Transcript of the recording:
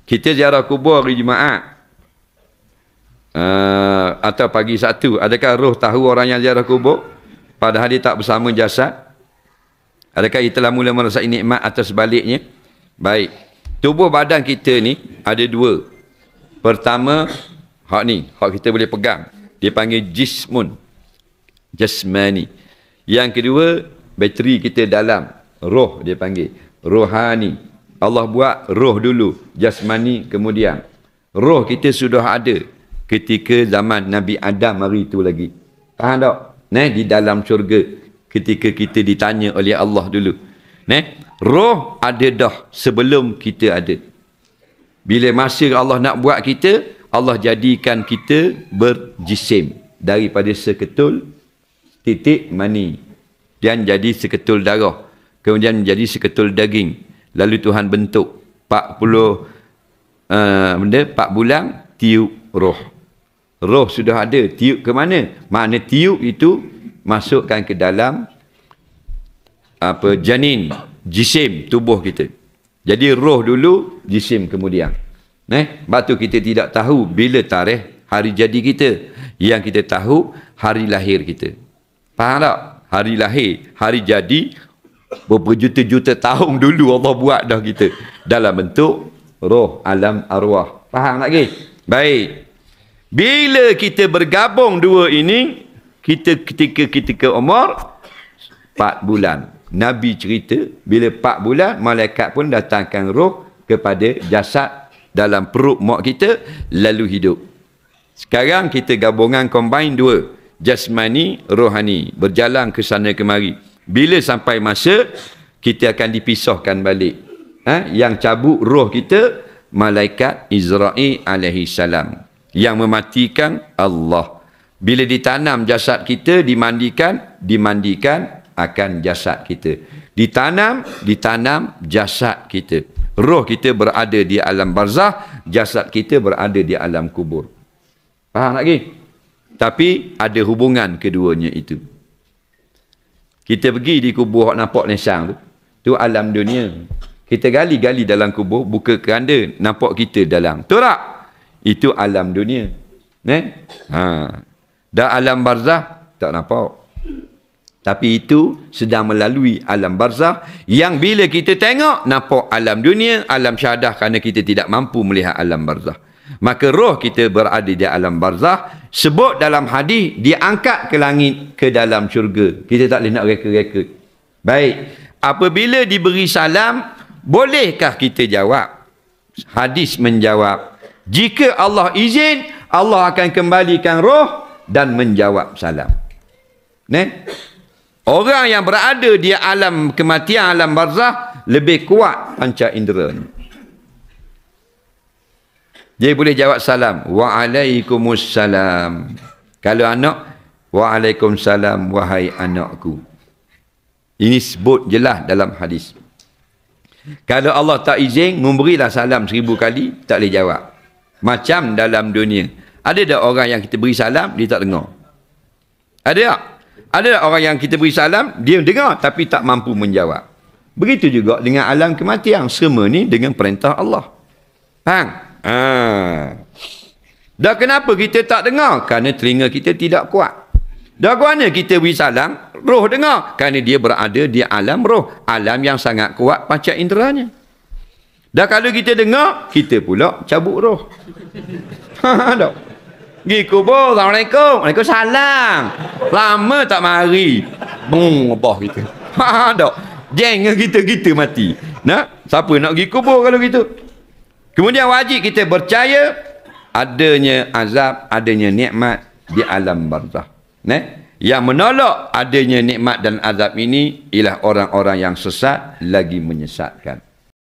Kita ziarah kubur hari Jumaat. Atau pagi Sabtu. Adakah roh tahu orang yang ziarah kubur? Padahal dia tak bersama jasad. Adakah ia telah mula merasai nikmat atau sebaliknya? Baik. Tubuh badan kita ni ada dua. Pertama, hak ni. Hak kita boleh pegang. Dia panggil jismun. Jasmani. Yang kedua, bateri kita dalam. Roh dia panggil. Rohani. Allah buat roh dulu. Jasmani kemudian. Roh kita sudah ada ketika zaman Nabi Adam hari itu lagi. Faham tak? Di dalam syurga. Ketika kita ditanya oleh Allah dulu. Roh ada dah sebelum kita ada. Bila masa Allah nak buat kita, Allah jadikan kita berjisim. Daripada seketul titik mani. Dan jadi seketul darah. Kemudian menjadi seketul daging. Lalu Tuhan bentuk 4 bulan tiup roh. Roh sudah ada. Tiup ke mana? Makna tiup itu masukkan ke dalam janin, jisim tubuh kita. Jadi roh dulu, jisim kemudian. Sebab tu kita tidak tahu bila tarikh hari jadi kita. Yang kita tahu hari lahir kita. Faham tak? Hari lahir, hari jadi berjuta-juta tahun dulu Allah buat dah kita dalam bentuk roh, alam arwah. Faham tak ke? Baik. Bila kita bergabung dua ini, kita ketika umur 4 bulan. Nabi cerita bila 4 bulan malaikat pun datangkan roh kepada jasad dalam perut mak kita lalu hidup. Sekarang kita gabungan combine dua, jasmani, rohani, berjalan ke sana kemari. Bila sampai masa kita akan dipisahkan balik. Yang cabut roh kita malaikat Israil alaihi salam. Yang mematikan Allah. Bila ditanam jasad kita, dimandikan akan jasad kita. Ditanam jasad kita. Roh kita berada di alam barzah, jasad kita berada di alam kubur. Faham lagi? Tapi ada hubungan keduanya itu. Kita pergi di kubur nampak nesang tu alam dunia. Kita gali-gali dalam kubur, buka keranda, nampak kita dalam. Betul tak? Itu alam dunia. Dah alam barzah tak nampak. Tapi itu sedang melalui alam barzah yang bila kita tengok nampak alam dunia, alam syahadah kerana kita tidak mampu melihat alam barzah. Maka roh kita berada di alam barzah. Sebut dalam hadis diangkat ke langit ke dalam syurga. Kita tak boleh nak reka-reka. Baik. Apabila diberi salam, bolehkah kita jawab? Hadis menjawab, jika Allah izin, Allah akan kembalikan roh dan menjawab salam. Orang yang berada di alam kematian, alam barzah, lebih kuat panca inderanya. Dia boleh jawab salam. Waalaikumsalam. Kalau anak, waalaikumsalam wahai anakku. Ini sebut jelas dalam hadis. Kalau Allah tak izin, memberilah salam 1000 kali, tak boleh jawab. Macam dalam dunia. Ada tak orang yang kita beri salam, dia tak dengar? Ada tak? Ada tak orang yang kita beri salam, dia dengar tapi tak mampu menjawab? Begitu juga dengan alam kematian. Semua ni dengan perintah Allah. Faham? Dah kenapa kita tak dengar? Kerana telinga kita tidak kuat. Dah mana kita beri salam, roh dengar. Kerana dia berada di alam roh. Alam yang sangat kuat panca inderanya. Dah kalau kita dengar, kita pula cabut roh. Tak? Pergi kubur, Assalamualaikum. Waalaikumsalam. Lama tak mari. Apa kita? Tak? Jeng kita mati. Siapa nak pergi kubur kalau gitu? Kemudian wajib kita percaya adanya azab, adanya nikmat di alam barzah. Yang menolak adanya nikmat dan azab ini ialah orang-orang yang sesat lagi menyesatkan.